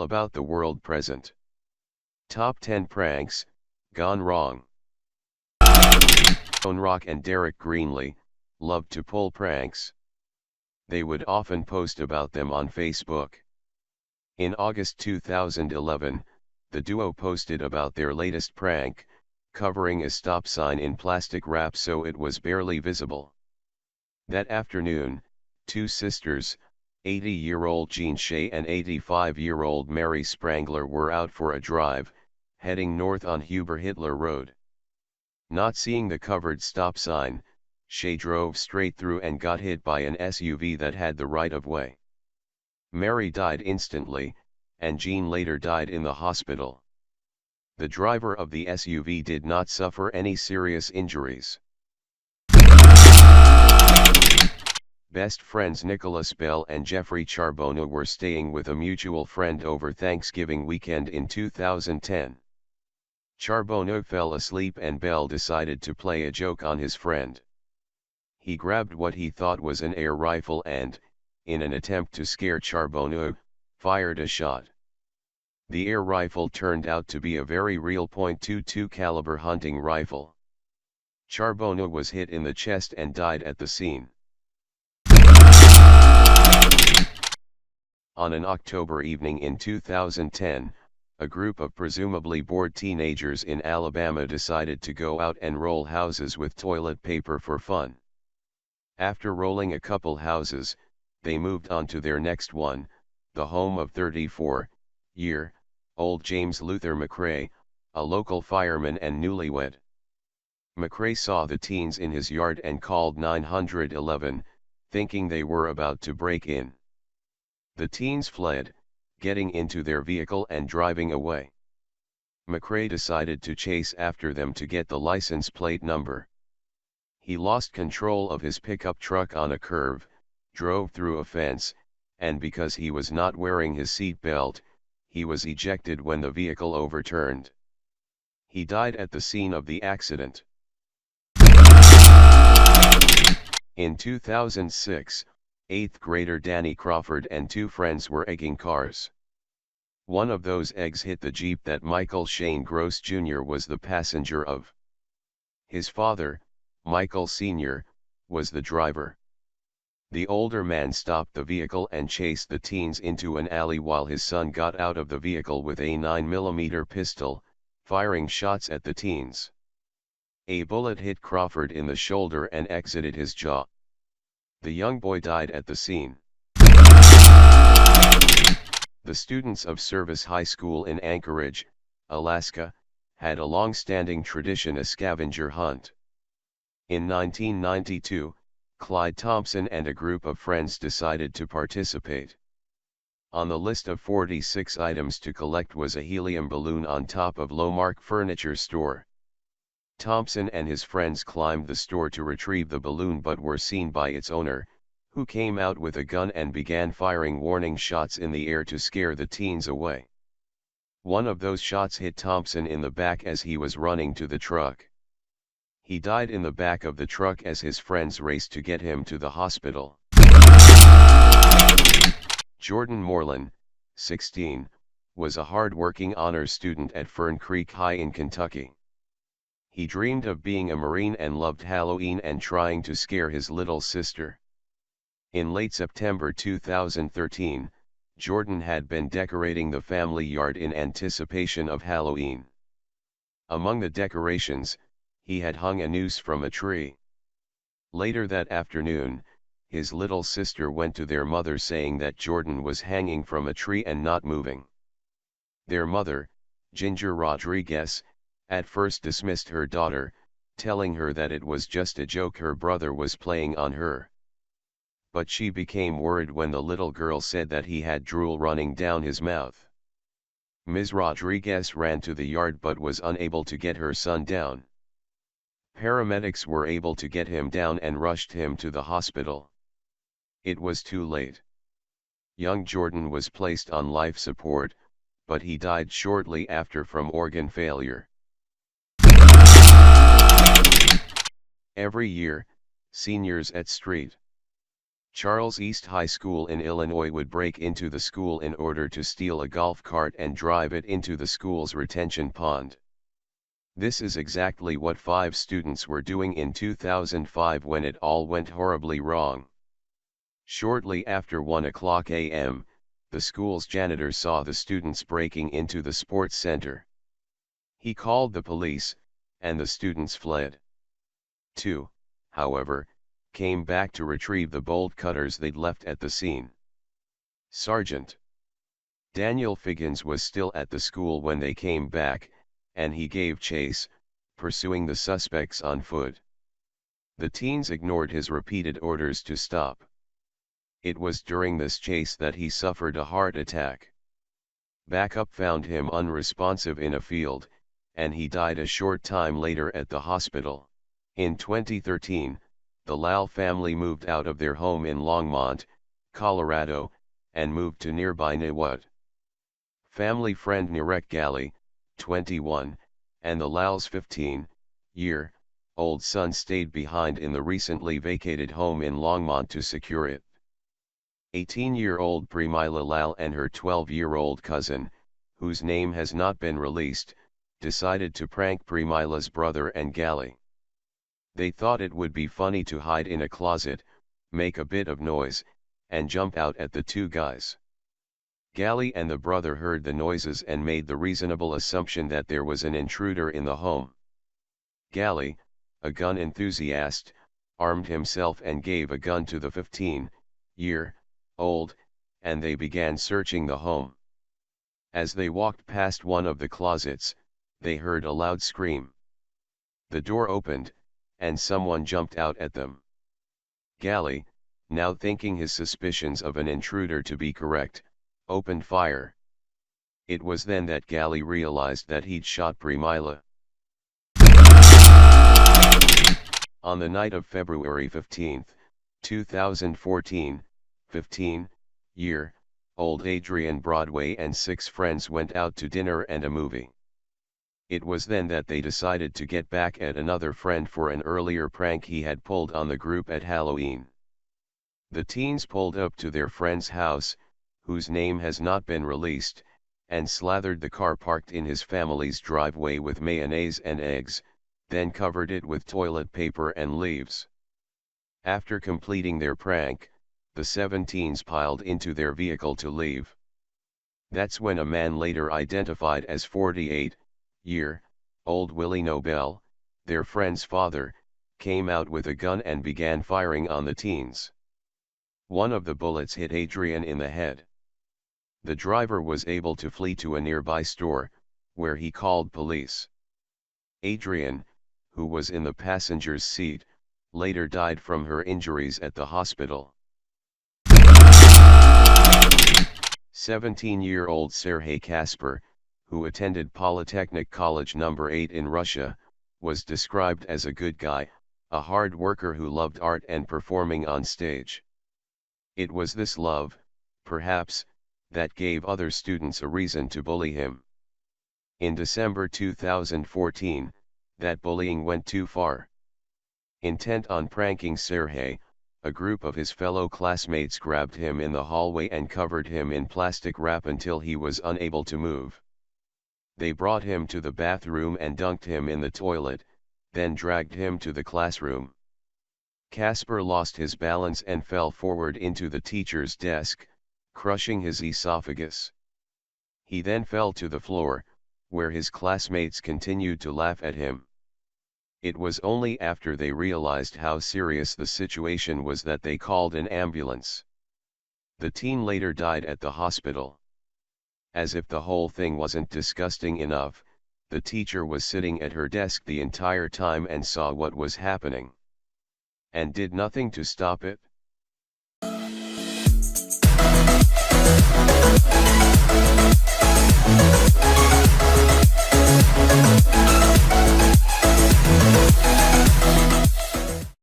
about the world present. Top 10 pranks gone wrong. Stone Rock and Derek Greenlee loved to pull pranks. They would often post about them on Facebook. In August 2011, the duo posted about their latest prank, covering a stop sign in plastic wrap so it was barely visible. That afternoon, two sisters, 80-year-old Jean Shea and 85-year-old Mary Sprangler, were out for a drive, heading north on Huber Hitler Road. Not seeing the covered stop sign, Shea drove straight through and got hit by an SUV that had the right-of-way. Mary died instantly, and Jean later died in the hospital. The driver of the SUV did not suffer any serious injuries. Best friends Nicholas Bell and Jeffrey Charbonneau were staying with a mutual friend over Thanksgiving weekend in 2010. Charbonneau fell asleep and Bell decided to play a joke on his friend. He grabbed what he thought was an air rifle and, in an attempt to scare Charbonneau, fired a shot. The air rifle turned out to be a very real .22 caliber hunting rifle. Charbonneau was hit in the chest and died at the scene. On an October evening in 2010, a group of presumably bored teenagers in Alabama decided to go out and roll houses with toilet paper for fun. After rolling a couple houses, they moved on to their next one, the home of 34-year-old James Luther McRae, a local fireman and newlywed. McRae saw the teens in his yard and called 911, thinking they were about to break in. The teens fled, getting into their vehicle and driving away. McRae decided to chase after them to get the license plate number. He lost control of his pickup truck on a curve, drove through a fence, and because he was not wearing his seat belt, he was ejected when the vehicle overturned. He died at the scene of the accident. In 2006, 8th grader Danny Crawford and two friends were egging cars. One of those eggs hit the Jeep that Michael Shane Gross Jr. was the passenger of. His father, Michael Sr., was the driver. The older man stopped the vehicle and chased the teens into an alley while his son got out of the vehicle with a 9mm pistol, firing shots at the teens. A bullet hit Crawford in the shoulder and exited his jaw. The young boy died at the scene. The students of Service High School in Anchorage, Alaska, had a long-standing tradition, a scavenger hunt. In 1992, Clyde Thompson and a group of friends decided to participate. On the list of 46 items to collect was a helium balloon on top of Lowmark Furniture Store. Thompson and his friends climbed the store to retrieve the balloon but were seen by its owner, who came out with a gun and began firing warning shots in the air to scare the teens away. One of those shots hit Thompson in the back as he was running to the truck. He died in the back of the truck as his friends raced to get him to the hospital. Jordan Moreland, 16, was a hard-working honors student at Fern Creek High in Kentucky. He dreamed of being a Marine and loved Halloween and trying to scare his little sister. In late September 2013, Jordan had been decorating the family yard in anticipation of Halloween. Among the decorations, he had hung a noose from a tree. Later that afternoon, his little sister went to their mother saying that Jordan was hanging from a tree and not moving. Their mother, Ginger Rodriguez, at first dismissed her daughter, telling her that it was just a joke her brother was playing on her. But she became worried when the little girl said that he had drool running down his mouth. Ms. Rodriguez ran to the yard but was unable to get her son down. Paramedics were able to get him down and rushed him to the hospital. It was too late. Young Jordan was placed on life support, but he died shortly after from organ failure. Every year, seniors at St. Charles East High School in Illinois would break into the school in order to steal a golf cart and drive it into the school's retention pond. This is exactly what 5 students were doing in 2005 when it all went horribly wrong. Shortly after 1:00 a.m., the school's janitor saw the students breaking into the sports center. He called the police, and the students fled. 2, however, came back to retrieve the bolt cutters they'd left at the scene. Sergeant Daniel Figgins was still at the school when they came back, and he gave chase, pursuing the suspects on foot. The teens ignored his repeated orders to stop. It was during this chase that he suffered a heart attack. Backup found him unresponsive in a field, and he died a short time later at the hospital. In 2013, the Lal family moved out of their home in Longmont, Colorado, and moved to nearby Newut. Family friend Nirek Gali, 21, and the Lal's 15-year-old son stayed behind in the recently vacated home in Longmont to secure it. 18-year-old Premila Lal and her 12-year-old cousin, whose name has not been released, decided to prank Premila's brother and Gali. They thought it would be funny to hide in a closet, make a bit of noise, and jump out at the 2 guys. Gali and the brother heard the noises and made the reasonable assumption that there was an intruder in the home. Gali, a gun enthusiast, armed himself and gave a gun to the 15-year-old, and they began searching the home. As they walked past one of the closets, they heard a loud scream. The door opened, and someone jumped out at them. Gali, now thinking his suspicions of an intruder to be correct, opened fire. It was then that Gali realized that he'd shot Premila. On the night of February 15, 2014, 15-year-old Adrian Broadway and 6 friends went out to dinner and a movie. It was then that they decided to get back at another friend for an earlier prank he had pulled on the group at Halloween. The teens pulled up to their friend's house, whose name has not been released, and slathered the car parked in his family's driveway with mayonnaise and eggs, then covered it with toilet paper and leaves. After completing their prank, the 7 teens piled into their vehicle to leave. That's when a man later identified as 48-year-old Willie Nobel, their friend's father, came out with a gun and began firing on the teens. One of the bullets hit Adrian in the head. The driver was able to flee to a nearby store, where he called police. Adrian, who was in the passenger's seat, later died from her injuries at the hospital. 17-year-old Serhei Kasper, who attended Polytechnic College No. 8 in Russia, was described as a good guy, a hard worker who loved art and performing on stage. It was this love, perhaps, that gave other students a reason to bully him. In December 2014, that bullying went too far. Intent on pranking Serhei, a group of his fellow classmates grabbed him in the hallway and covered him in plastic wrap until he was unable to move. They brought him to the bathroom and dunked him in the toilet, then dragged him to the classroom. Kasper lost his balance and fell forward into the teacher's desk, crushing his esophagus. He then fell to the floor, where his classmates continued to laugh at him. It was only after they realized how serious the situation was that they called an ambulance. The teen later died at the hospital. As if the whole thing wasn't disgusting enough, the teacher was sitting at her desk the entire time and saw what was happening. And did nothing to stop it.